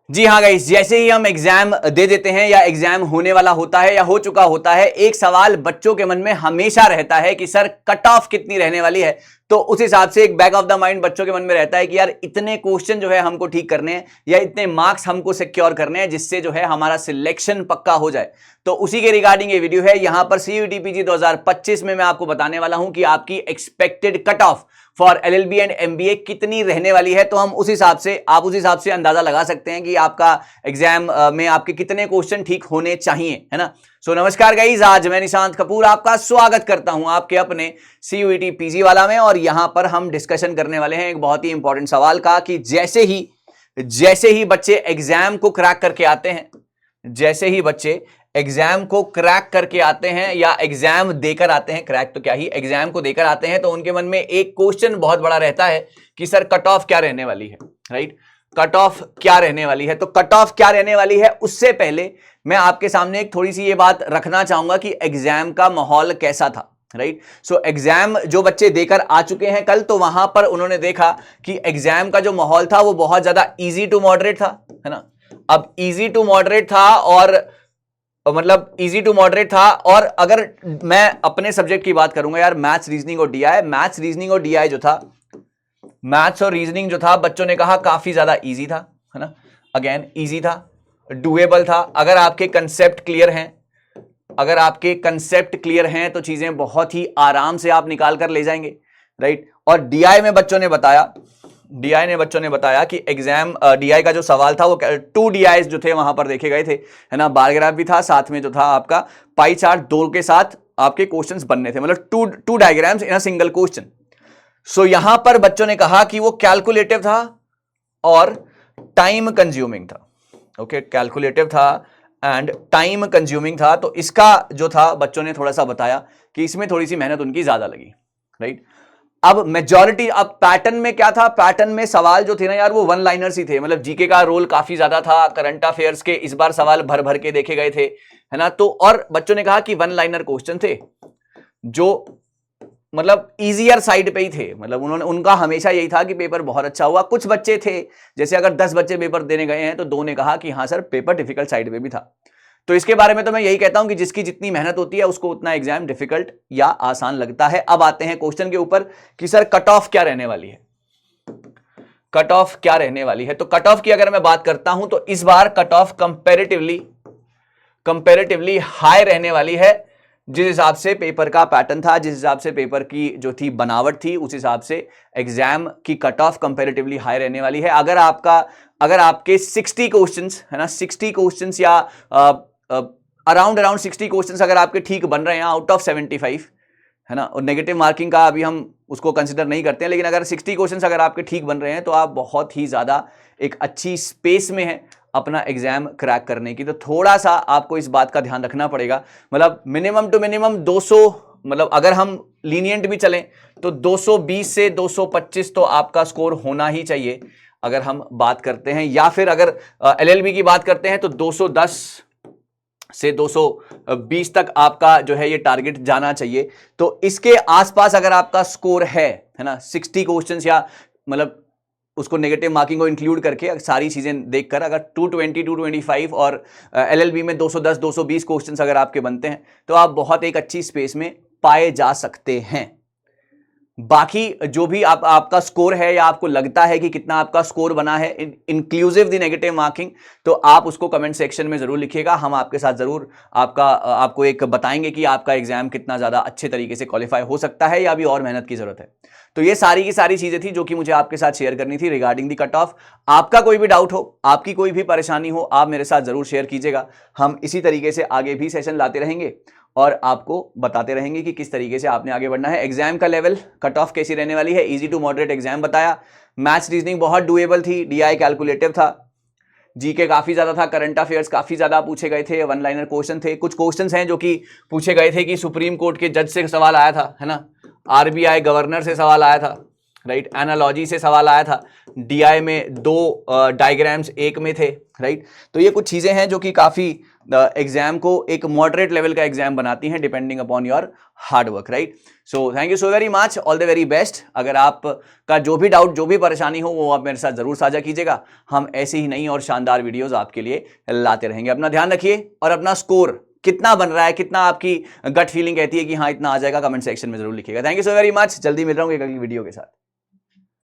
जी हाँ गाइस, जैसे ही हम एग्जाम दे देते हैं या एग्जाम होने वाला होता है या हो चुका होता है, एक सवाल बच्चों के मन में हमेशा रहता है कि सर कट ऑफ कितनी रहने वाली है। तो उस हिसाब से एक बैक ऑफ द माइंड बच्चों के मन में रहता है कि यार इतने क्वेश्चन जो है हमको ठीक करने हैं या इतने मार्क्स हमको सिक्योर करने हैं जिससे जो है हमारा सिलेक्शन पक्का हो जाए। तो उसी के रिगार्डिंग ये वीडियो है। यहां पर सीयूईटी पीजी 2025 में मैं आपको बताने वाला हूं कि आपकी expected cut off for LLB and MBA कितनी रहने वाली है। तो हम उस हिसाब से अंदाजा लगा सकते हैं कि आपका एग्जाम में आपके कितने क्वेश्चन ठीक होने चाहिए, है ना। सो नमस्कार गाइस, आज मैं निशांत कपूर आपका स्वागत करता हूं आपके अपने सीयूईटी पीजी वाला में। और यहां पर हम डिस्कशन करने वाले हैं एक बहुत ही इंपॉर्टेंट सवाल का कि जैसे ही बच्चे एग्जाम को क्रैक करके आते हैं, जैसे ही बच्चे एग्जाम को क्रैक करके आते हैं या एग्जाम देकर आते हैं, क्रैक तो क्या ही, एग्जाम को देकर आते हैं, तो उनके मन में एक क्वेश्चन बहुत बड़ा रहता है कि सर कट ऑफ क्या रहने वाली है, राइट। कट ऑफ क्या रहने वाली है। तो कट ऑफ क्या रहने वाली है उससे पहले मैं आपके सामने एक थोड़ी सी ये बात रखना चाहूंगा कि एग्जाम का माहौल कैसा था, राइट। सो एग्जाम जो बच्चे देकर आ चुके हैं कल, तो वहां पर उन्होंने देखा कि एग्जाम का जो माहौल था वो बहुत ज्यादा इजी टू मॉडरेट था, है ना। अब इजी टू मॉडरेट था और मतलब इजी टू मॉडरेट था। और अगर मैं अपने सब्जेक्ट की बात करूंगा यार, मैथ्स रीजनिंग और डीआई, मैथ्स रीजनिंग और डीआई जो था, मैथ्स और रीजनिंग जो था बच्चों ने कहा काफी ज्यादा इजी था, है ना। अगेन इजी था, डुएबल था। अगर आपके कंसेप्ट क्लियर हैं, अगर आपके कंसेप्ट क्लियर हैं तो चीजें बहुत ही आराम से आप निकाल कर ले जाएंगे, राइट। और डीआई में बच्चों ने बताया कि एग्जाम डीआई का जो सवाल था वो 2 डीआईज जो थे वहां पर देखे गए थे, है ना। बार ग्राफ भी था, साथ में जो था आपका पाई चार्ट 2 के साथ आपके क्वेश्चंस बनने थे, मतलब two diagrams in a single question. So यहां पर बच्चों ने कहा कि वो कैलकुलेटिव था और टाइम कंज्यूमिंग था। ओके, कैलकुलेटिव था एंड टाइम कंज्यूमिंग था। तो इसका जो था बच्चों ने थोड़ा सा बताया कि इसमें थोड़ी सी मेहनत उनकी ज्यादा लगी, राइट। अब मेजॉरिटी, अब पैटर्न में क्या था, पैटर्न में सवाल जो थे ना यार वो वन लाइनर्स ही थे, मतलब जीके का रोल काफी ज्यादा था। करंट अफेयर्स के इस बार सवाल भर भर के देखे गए थे, है ना। तो और बच्चों ने कहा कि वन लाइनर क्वेश्चन थे जो मतलब इजियर साइड पे ही थे, मतलब उनका हमेशा यही था कि पेपर बहुत अच्छा हुआ। कुछ बच्चे थे, जैसे अगर 10 बच्चे पेपर देने गए हैं तो 2 ने कहा कि हाँ सर पेपर डिफिकल्ट साइड पे भी था। तो इसके बारे में तो मैं यही कहता हूं कि जिसकी जितनी मेहनत होती है उसको उतना एग्जाम डिफिकल्ट या आसान लगता है। अब आते हैं क्वेश्चन के ऊपर कि सर कट ऑफ क्या रहने वाली है। कट ऑफ क्या रहने वाली है, तो कट ऑफ की अगर मैं बात करता हूं तो इस बार कट ऑफ कंपैरेटिवली हाई रहने वाली है। जिस हिसाब से पेपर का पैटर्न था, जिस हिसाब से पेपर की जो थी बनावट थी, उस हिसाब से एग्जाम की कट ऑफ कंपैरेटिवली हाई रहने वाली है। अगर आपके 60 क्वेश्चंस, है ना, 60 क्वेश्चंस या अराउंड 60 क्वेश्चंस अगर आपके ठीक बन रहे हैं आउट ऑफ 75, है ना, और नेगेटिव मार्किंग का अभी हम उसको कंसिडर नहीं करते हैं, लेकिन अगर 60 क्वेश्चंस अगर आपके ठीक बन रहे हैं तो आप बहुत ही ज्यादा एक अच्छी स्पेस में है अपना एग्जाम क्रैक करने की। तो थोड़ा सा आपको इस बात का ध्यान रखना पड़ेगा, मतलब मिनिमम टू मिनिमम 200, मतलब अगर हम लीनियंट भी चलें तो 220 से 225 तो आपका स्कोर होना ही चाहिए अगर हम बात करते हैं। या फिर अगर एलएलबी की बात करते हैं तो 210 से 220 तक आपका जो है ये टारगेट जाना चाहिए। तो इसके आसपास अगर आपका स्कोर है ना, 60 क्वेश्चंस या मतलब उसको नेगेटिव मार्किंग को इंक्लूड करके सारी चीजें देखकर अगर 220 225 और एलएलबी में 210 220 क्वेश्चंस अगर आपके बनते हैं तो आप बहुत एक अच्छी स्पेस में पाए जा सकते हैं। बाकी जो भी आपका स्कोर है या आपको लगता है कि कितना आपका स्कोर बना है इंक्लूसिव द नेगेटिव मार्किंग, तो आप उसको कमेंट सेक्शन में जरूर लिखिएगा। हम आपके साथ जरूर आपको एक बताएंगे कि आपका एग्जाम कितना ज्यादा अच्छे तरीके से क्वालिफाई हो सकता है या अभी और मेहनत की जरूरत है। तो ये सारी की सारी चीजें थी जो कि मुझे आपके साथ शेयर करनी थी रिगार्डिंग दी कट ऑफ। आपका कोई भी डाउट हो, आपकी कोई भी परेशानी हो, आप मेरे साथ जरूर शेयर कीजिएगा। हम इसी तरीके से आगे भी सेशन लाते रहेंगे और आपको बताते रहेंगे कि किस तरीके से आपने आगे बढ़ना है। एग्जाम का लेवल कट ऑफ कैसी रहने वाली है, इजी टू मॉडरेट एग्जाम बताया। मैथ्स रीजनिंग बहुत डुएबल थी, डीआई कैलकुलेटिव था, जीके काफी ज्यादा था, करंट अफेयर्स काफी ज्यादा पूछे गए थे, वन लाइनर क्वेश्चन थे। कुछ क्वेश्चंस हैं जो कि पूछे गए थे कि सुप्रीम कोर्ट के जज से सवाल आया था, है ना, आरबीआई गवर्नर से सवाल आया था, राइट। एनालॉजी से सवाल आया था, डीआई में 2 डायग्राम्स एक में थे, राइट। तो ये कुछ चीजें हैं जो कि काफी एग्जाम को एक मॉडरेट लेवल का एग्जाम बनाती हैं, depending upon your hard work, right. So thank you so very much, all the very best. अगर आपका जो भी डाउट, जो भी परेशानी हो, वो आप मेरे साथ जरूर साझा कीजिएगा। हम ऐसी ही नई और शानदार वीडियोस आपके लिए लाते रहेंगे। अपना ध्यान रखिए और अपना स्कोर कितना बन रहा है, कितना आपकी गट फीलिंग कहती है कि हाँ इतना आ जाएगा, कमेंट सेक्शन में जरूर लिखिएगा। Thank you so very much, जल्दी मिल रहा हूँ एक अगली वीडियो के साथ।